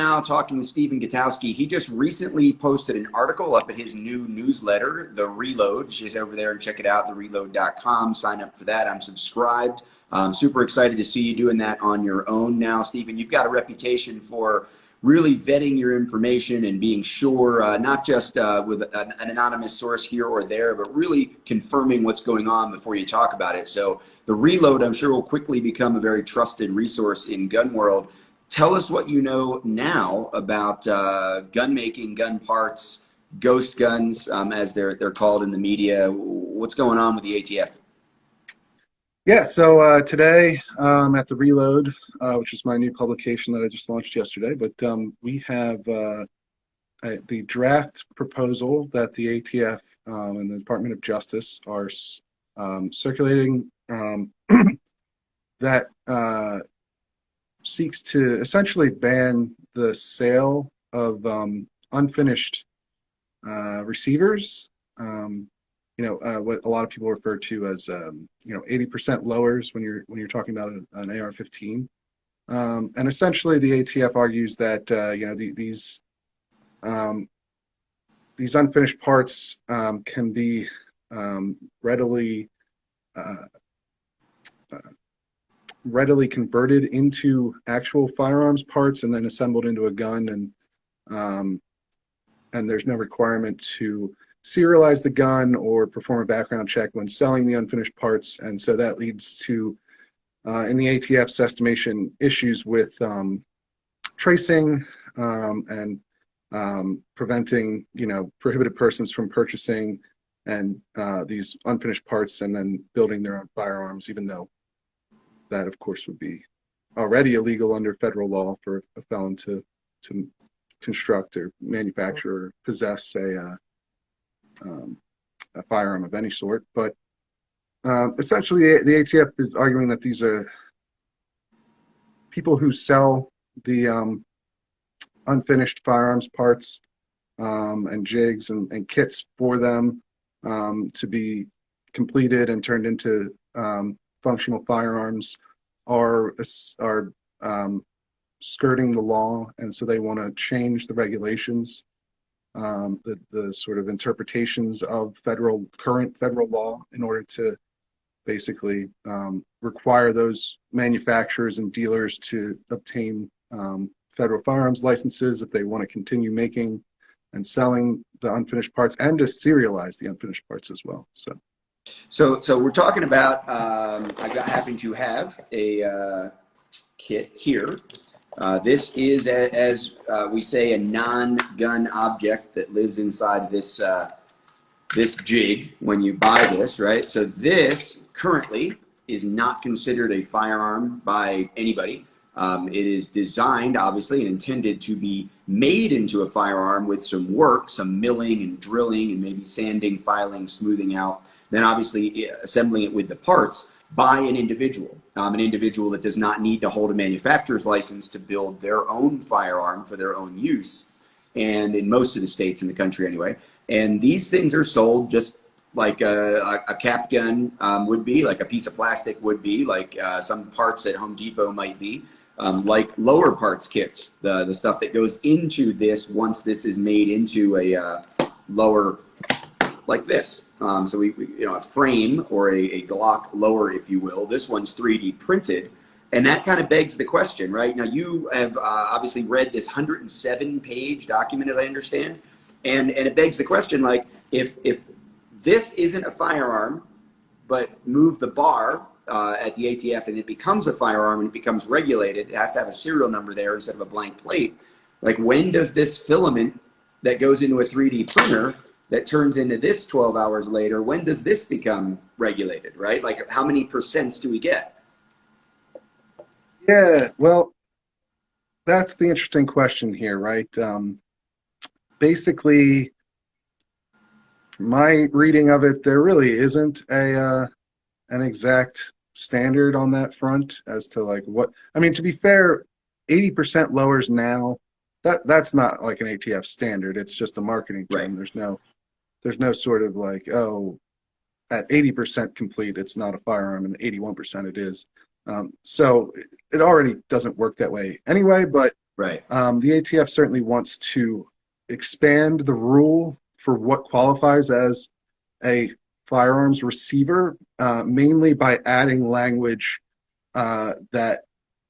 now talking with Stephen Gutowski. He just recently posted an article up at his new newsletter, The Reload. You should head over there and check it out, thereload.com. Sign up for that. I'm subscribed. I'm super excited to see you doing that on your own now, Stephen. You've got a reputation for really vetting your information and being sure, not just with an anonymous source here or there, but really confirming what's going on before you talk about it. So The Reload, I'm sure, will quickly become a very trusted resource in gun world. Tell us what you know now about gun making, gun parts, ghost guns, as they're called in the media. What's going on with the ATF? Yeah, so today at The Reload, which is my new publication that I just launched yesterday, but we have the draft proposal that the ATF and the Department of Justice are circulating that seeks to essentially ban the sale of unfinished receivers. What a lot of people refer to as 80% lowers when you're talking about an AR-15, and essentially the ATF argues that these unfinished parts can be readily converted into actual firearms parts and then assembled into a gun, and there's no requirement to serialize the gun or perform a background check when selling the unfinished parts. And so that leads to, in the ATF's estimation, issues with tracing and preventing, prohibited persons from purchasing and these unfinished parts and then building their own firearms, even though that, of course, would be already illegal under federal law for a felon to construct or manufacture or possess a firearm of any sort. But essentially, the ATF is arguing that these are people who sell the unfinished firearms parts and jigs and kits for them to be completed and turned into functional firearms are skirting the law, and so they want to change the regulations, the sort of interpretations of current federal law in order to basically require those manufacturers and dealers to obtain federal firearms licenses if they want to continue making and selling the unfinished parts, and to serialize the unfinished parts as well. So we're talking about, I happen to have a kit here. This is, as we say, a non-gun object that lives inside of this this jig when you buy this, right? So this currently is not considered a firearm by anybody. It is designed, obviously, and intended to be made into a firearm with some work, some milling and drilling and maybe sanding, filing, smoothing out, then obviously assembling it with the parts by an individual that does not need to hold a manufacturer's license to build their own firearm for their own use, and in most of the states in the country anyway. And these things are sold just like a cap gun would be, like a piece of plastic would be, like some parts at Home Depot might be, like lower parts kits, the stuff that goes into this once this is made into a lower, like this. So we a frame or a Glock lower, if you will. This one's 3D printed, and that kind of begs the question, right? Now you have obviously read this 107-page document, as I understand, and it begs the question, like, if this isn't a firearm, but move the bar at the ATF and it becomes a firearm and it becomes regulated, it has to have a serial number there instead of a blank plate. Like, when does this filament that goes into a 3D printer that turns into this 12 hours later, when does this become regulated, right? Like, how many percents do we get? Yeah, well, that's the interesting question here, right? Basically, my reading of it, there really isn't an exact standard on that front as to like what. I mean, to be fair, 80% lowers now. That's not like an ATF standard. It's just a marketing term. Right. There's no sort of like, oh, at 80% complete, it's not a firearm, and 81% it is. So it already doesn't work that way anyway. But Right. The ATF certainly wants to expand the rule for what qualifies as a firearms receiver, mainly by adding language that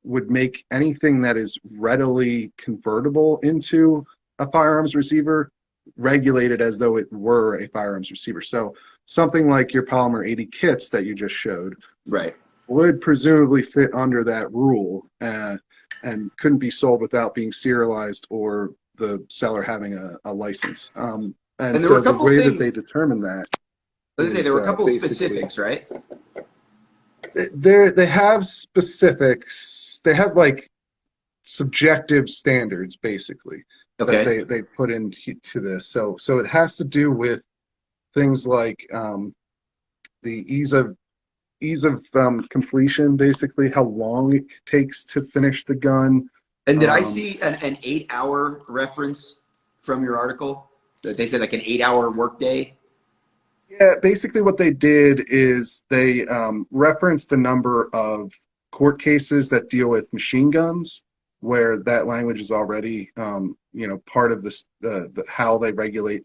would make anything that is readily convertible into a firearms receiver regulated as though it were a firearms receiver. So something like your polymer 80 kits that you just showed Right. would presumably fit under that rule, and couldn't be sold without being serialized or the seller having a license. And And there were so a the couple way that they things. determine that I was gonna say is there were a couple basically specifics, right? they have specifics. They have like subjective standards basically that Okay. they put into this. So it has to do with things like the ease of completion, basically how long it takes to finish the gun. And did I Um, see an 8-hour reference from your article? That they said like an 8-hour workday. yeah, basically what they did is they referenced a number of court cases that deal with machine guns, where that language is already, part of this, how they regulate,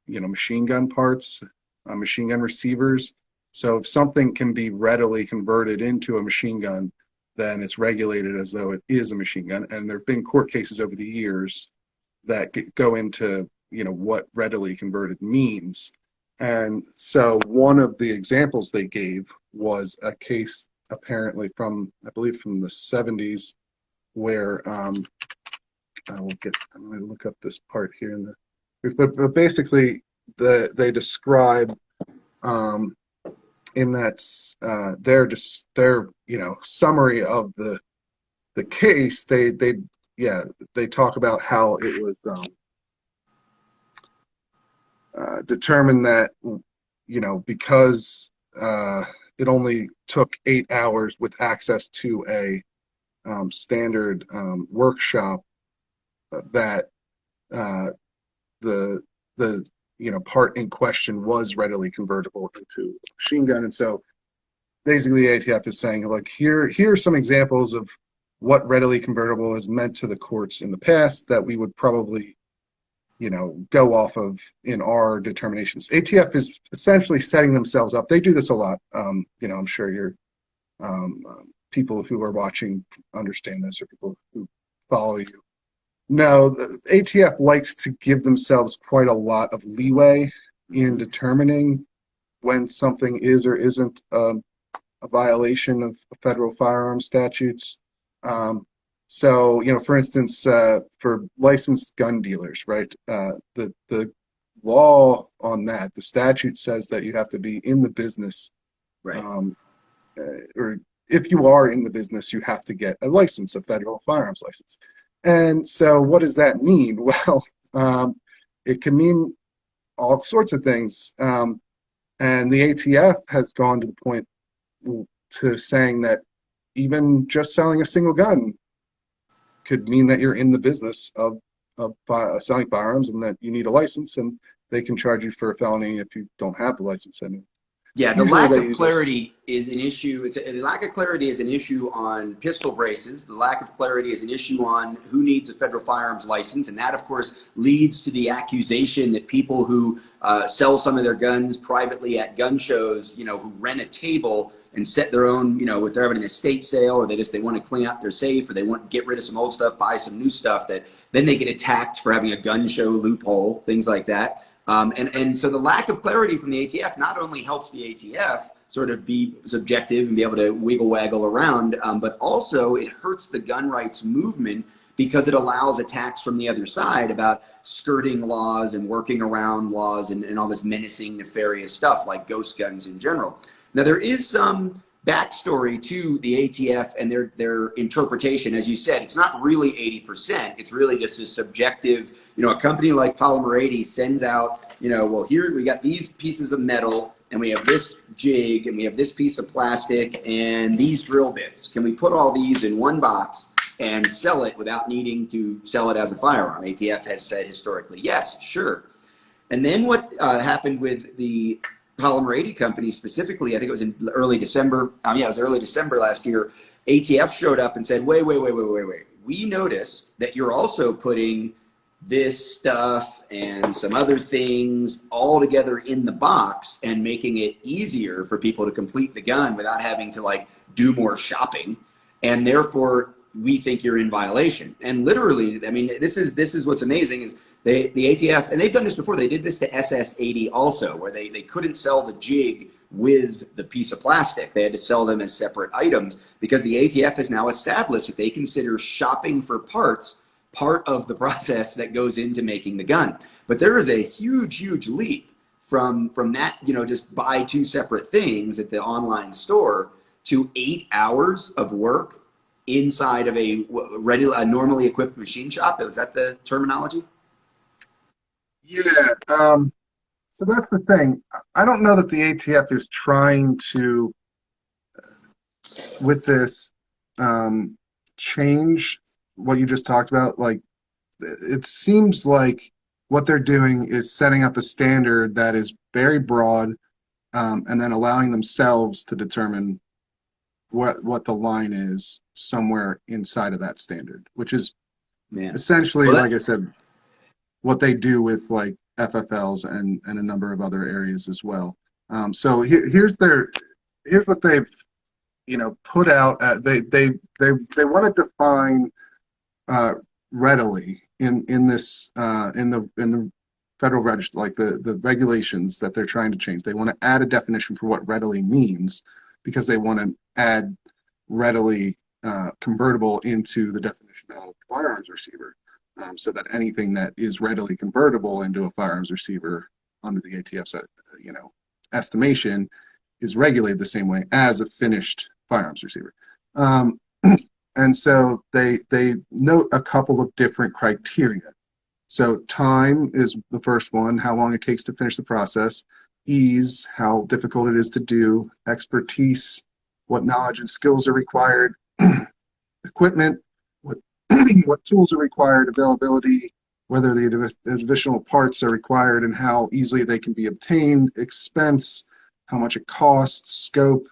machine gun parts, machine gun receivers. So if something can be readily converted into a machine gun, then it's regulated as though it is a machine gun. And there have been court cases over the years that go into, what readily converted means. And so one of the examples they gave was a case apparently from, I believe, from the 70s, where I'm going to look up this part here in the, but basically they describe in that their summary of the case, they talk about how it was determined that because it only took 8 hours with access to a standard workshop, that the part in question was readily convertible into a machine gun. And so basically the ATF is saying, like, here are some examples of what readily convertible has meant to the courts in the past that we would probably go off of in our determinations. ATF is essentially setting themselves up. They do this a lot. I'm sure your people who are watching understand this, or people who follow you. No, the ATF likes to give themselves quite a lot of leeway in determining when something is or isn't a violation of federal firearms statutes. So, for instance, for licensed gun dealers, right? The law on that, the statute says that you have to be in the business, Right. or if you are in the business, you have to get a license, a federal firearms license. And so what does that mean? Well, it can mean all sorts of things. And the ATF has gone to the point to saying that even just selling a single gun could mean that you're in the business of selling firearms, and that you need a license, and they can charge you for a felony if you don't have the license. And Yeah, the usually lack they of use clarity is an issue. The lack of clarity is an issue on pistol braces. The lack of clarity is an issue on who needs a federal firearms license. And that, of course, leads to the accusation that people who sell some of their guns privately at gun shows, who rent a table and set their own, if they're having an estate sale, or they want to clean out their safe, or they want to get rid of some old stuff, buy some new stuff, that then they get attacked for having a gun show loophole, things like that. And so the lack of clarity from the ATF not only helps the ATF sort of be subjective and be able to waggle around, but also it hurts the gun rights movement, because it allows attacks from the other side about skirting laws and working around laws and all this menacing, nefarious stuff like ghost guns in general. Now, there is some backstory to the ATF and their interpretation. As you said, it's not really 80%. It's really just a subjective, a company like Polymer 80 sends out, well, here we got these pieces of metal, and we have this jig, and we have this piece of plastic, and these drill bits. Can we put all these in one box and sell it without needing to sell it as a firearm? ATF has said historically, yes, sure. And then what happened with the Polymer 80 company specifically, I think it was in early December. It was early December last year. ATF showed up and said, wait. we noticed that you're also putting this stuff and some other things all together in the box and making it easier for people to complete the gun without having to like do more shopping. And therefore we think you're in violation. And literally, I mean, this is what's amazing is the ATF, and they've done this before. They did this to SS-80 also, where they couldn't sell the jig with the piece of plastic. They had to sell them as separate items because the ATF has now established that they consider shopping for parts part of the process that goes into making the gun. But there is a huge, huge leap from that, you know, just buy two separate things at the online store to 8 hours of work inside of a normally equipped machine shop. Was that the terminology? Yeah. So that's the thing. I don't know that the ATF is trying to, with this, change what you just talked about. Like, it seems like what they're doing is setting up a standard that is very broad, and then allowing themselves to determine what the line is somewhere inside of that standard, which is essentially, well, like I said, what they do with like FFLs and a number of other areas as well. So here's what they've, you know, put out. They want to define readily in this in the Federal Register, like the regulations that they're trying to change. They want to add a definition for what readily means, because they want to add readily convertible into the definition of firearms receiver, so that anything that is readily convertible into a firearms receiver under the ATF's estimation is regulated the same way as a finished firearms receiver. And so they note a couple of different criteria. So time is the first one, how long it takes to finish the process. Ease, how difficult it is to do. Expertise, what knowledge and skills are required. Equipment, what tools are required. Availability, whether the additional parts are required and how easily they can be obtained. Expense, how much it costs. Scope,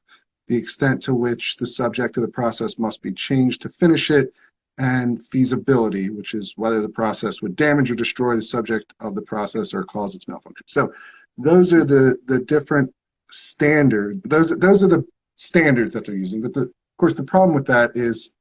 the extent to which the subject of the process must be changed to finish it. And feasibility, which is whether the process would damage or destroy the subject of the process or cause its malfunction. So those are the different standards. Those are the standards that they're using. But of course, the problem with that is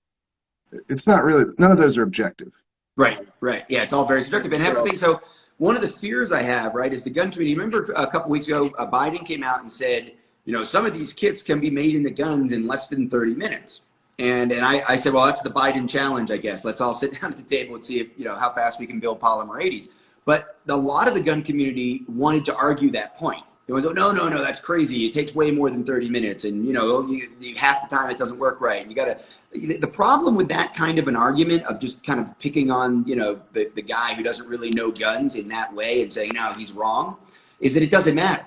it's not really, none of those are objective. Right. Yeah, it's all very subjective. And so one of the fears I have, right, is the gun community. Remember a couple weeks ago, Biden came out and said, you know, some of these kits can be made into guns in less than 30 minutes. And I said, well, that's the Biden challenge, I guess. Let's all sit down at the table and see if, you know, how fast we can build polymer 80s. But a lot of the gun community wanted to argue that point. It was, oh, no, that's crazy. It takes way more than 30 minutes. And, you know, half the time it doesn't work right. And you got to, the problem with that kind of an argument of just kind of picking on, you know, the guy who doesn't really know guns in that way and saying, no, he's wrong, is that it doesn't matter,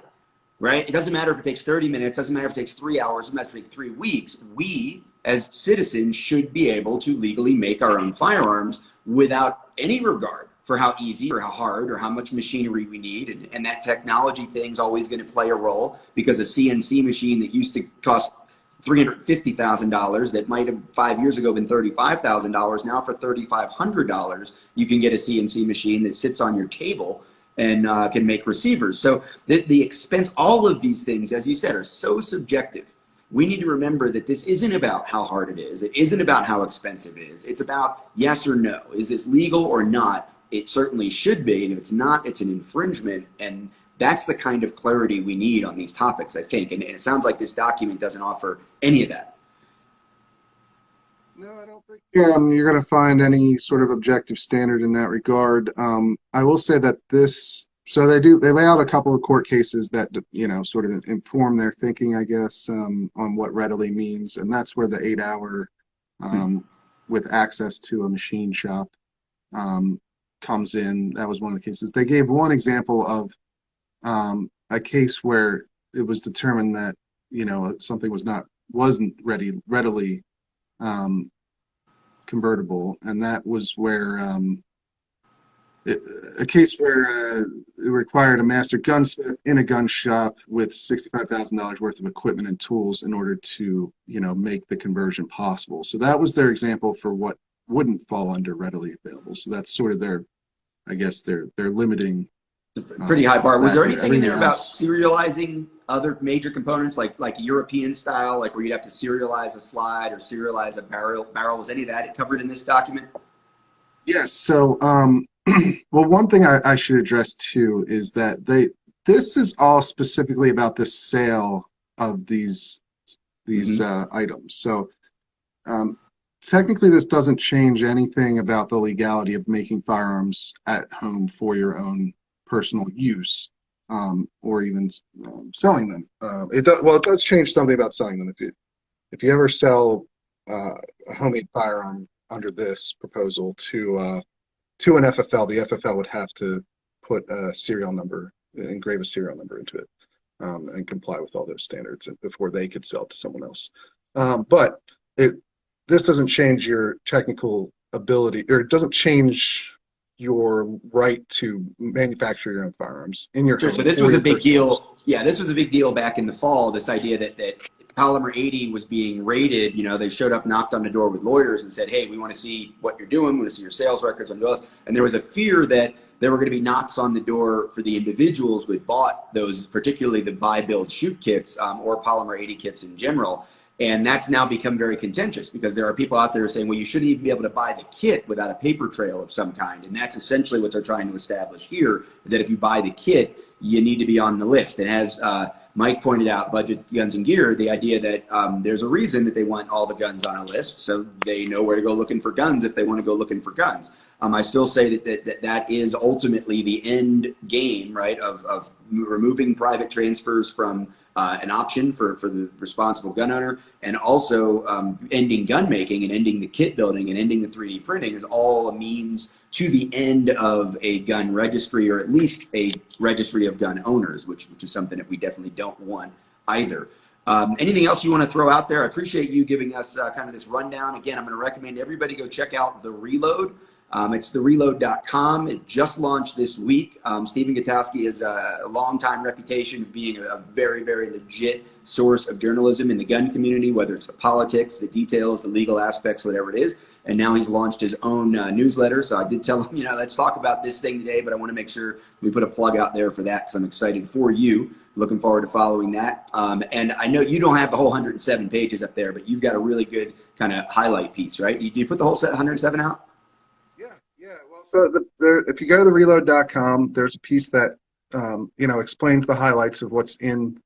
right? It doesn't matter if it takes 30 minutes. It doesn't matter if it takes 3 hours. It doesn't matter if it takes 3 weeks. We, as citizens, should be able to legally make our own firearms without any regard for how easy or how hard or how much machinery we need. And that technology thing's always going to play a role, because a CNC machine that used to cost $350,000 that might have 5 years ago been $35,000, now for $3,500 you can get a CNC machine that sits on your table and can make receivers. So the expense, all of these things, as you said, are so subjective. We need to remember that this isn't about how hard it is. It isn't about how expensive it is. It's about yes or no. Is this legal or not? It certainly should be. And if it's not, it's an infringement. And that's the kind of clarity we need on these topics, I think. And it sounds like this document doesn't offer any of that. No, I don't think you're going to find any sort of objective standard in that regard. I will say that so they lay out a couple of court cases that, you know, sort of inform their thinking, I guess, on what readily means. And that's where the 8 hour with access to a machine shop comes in. That was one of the cases. They gave one example of a case where it was determined that, you know, something wasn't readily convertible, and that was where a case where it required a master gunsmith in a gun shop with $65,000 worth of equipment and tools in order to, you know, make the conversion possible. So that was their example for what wouldn't fall under readily available. So that's sort of their, I guess, their limiting. Pretty high bar. Was there factor. anything in there Everything about else- serializing other major components, like European style, like where you'd have to serialize a slide or serialize a barrel? Was any of that covered in this document? Yes. So, well, one thing I should address too is that this is all specifically about the sale of these items. So, technically, this doesn't change anything about the legality of making firearms at home for your own personal use, or even selling them. It does change something about selling them. If you ever sell a homemade firearm under this proposal to an FFL, the FFL would have to put a serial number, engrave a serial number into it, and comply with all those standards before they could sell it to someone else. But this doesn't change your technical ability, or it doesn't change your right to manufacture your own firearms in your Sure. home. So this was a big deal. Yeah, this was a big deal back in the fall. This idea that Polymer 80 was being raided. You know, they showed up, knocked on the door with lawyers, and said, "Hey, we want to see what you're doing. We want to see your sales records on us." And there was a fear that there were going to be knocks on the door for the individuals who had bought those, particularly the buy, build, shoot kits, or Polymer 80 kits in general. And that's now become very contentious because there are people out there saying, well, you shouldn't even be able to buy the kit without a paper trail of some kind. And that's essentially what they're trying to establish here, is that if you buy the kit, you need to be on the list. And as Mike pointed out, Budget Guns and Gear, the idea that there's a reason that they want all the guns on a list, so they know where to go looking for guns if they want to go looking for guns. I still say that is ultimately the end game, right, of removing private transfers from an option for the responsible gun owner, and also ending gun making and ending the kit building and ending the 3D printing is all a means to the end of a gun registry, or at least a registry of gun owners, which is something that we definitely don't want either. Anything else you want to throw out there? I appreciate you giving us kind of this rundown. Again, I'm going to recommend everybody go check out The Reload. It's thereload.com. It just launched this week. Stephen Gutowski has a long-time reputation of being a very, very legit source of journalism in the gun community, whether it's the politics, the details, the legal aspects, whatever it is. And now he's launched his own newsletter. So I did tell him, let's talk about this thing today, but I want to make sure we put a plug out there for that because I'm excited for you. Looking forward to following that. And I know you don't have the whole 107 pages up there, but you've got a really good kind of highlight piece, right? Did you put the whole set 107 out? Yeah. Well, so if you go to thereload.com, there's a piece that explains the highlights of what's in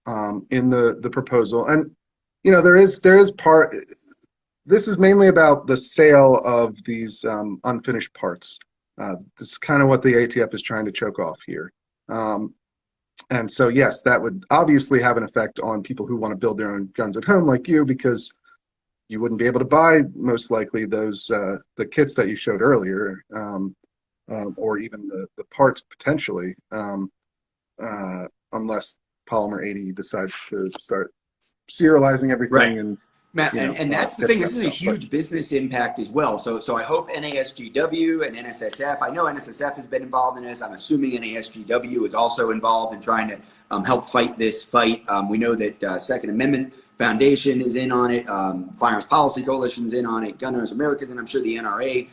the proposal, and there is part. This is mainly about the sale of these unfinished parts. This is kind of what the ATF is trying to choke off here. And so, yes, that would obviously have an effect on people who want to build their own guns at home, like you, because you wouldn't be able to buy, most likely, those the kits that you showed earlier, or even the parts potentially, unless Polymer 80 decides to start serializing everything. Right. And Matt, and that's the thing. This is a huge business impact as well. So I hope NASGW and NSSF. I know NSSF has been involved in this. I'm assuming NASGW is also involved in trying to help fight this fight. We know that Second Amendment Foundation is in on it. Firearms Policy Coalition is in on it. Gun Owners America, and I'm sure the NRA,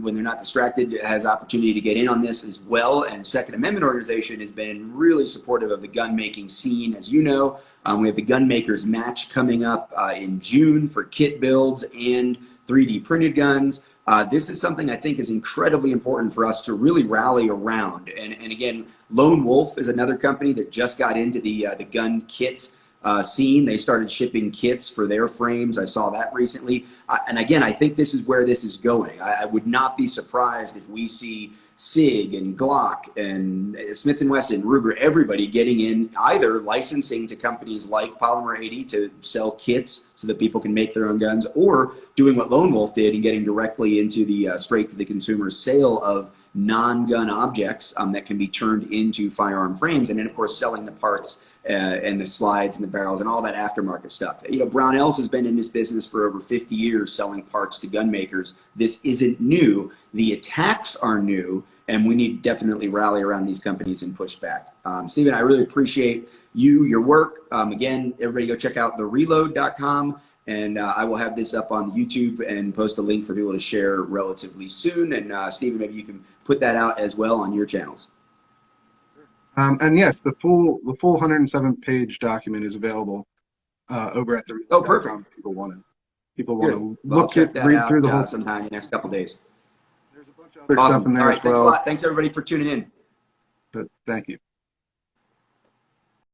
when they're not distracted, has opportunity to get in on this as well. And Second Amendment organization has been really supportive of the gun making scene, as you know. We have the Gun Makers Match coming up in June for kit builds and 3D printed guns. This is something I think is incredibly important for us to really rally around. And again, Lone Wolf is another company that just got into the gun kit scene. They started shipping kits for their frames. I saw that recently. And again, I think this is where this is going. I would not be surprised if we see SIG and Glock and Smith & Wesson, Ruger, everybody getting in, either licensing to companies like Polymer 80 to sell kits so that people can make their own guns, or doing what Lone Wolf did and getting directly into the straight to the consumer sale of non-gun objects that can be turned into firearm frames, and then of course selling the parts and the slides and the barrels and all that aftermarket stuff. Brownells has been in this business for over 50 years selling parts to gun makers. This isn't new. The attacks are new, and we need to definitely rally around these companies and push back. Stephen, I really appreciate your work. Again, everybody go check out thereload.com, and I will have this up on YouTube and post a link for people to share relatively soon. And Stephen, maybe you can put that out as well on your channels. And yes, the full 107-page document is available over at the. Oh, perfect. People want to look at, read through the whole sometime in the next couple of days. There's a bunch of other stuff in there All right, as thanks a well. lot. Thanks everybody for tuning in. But thank you.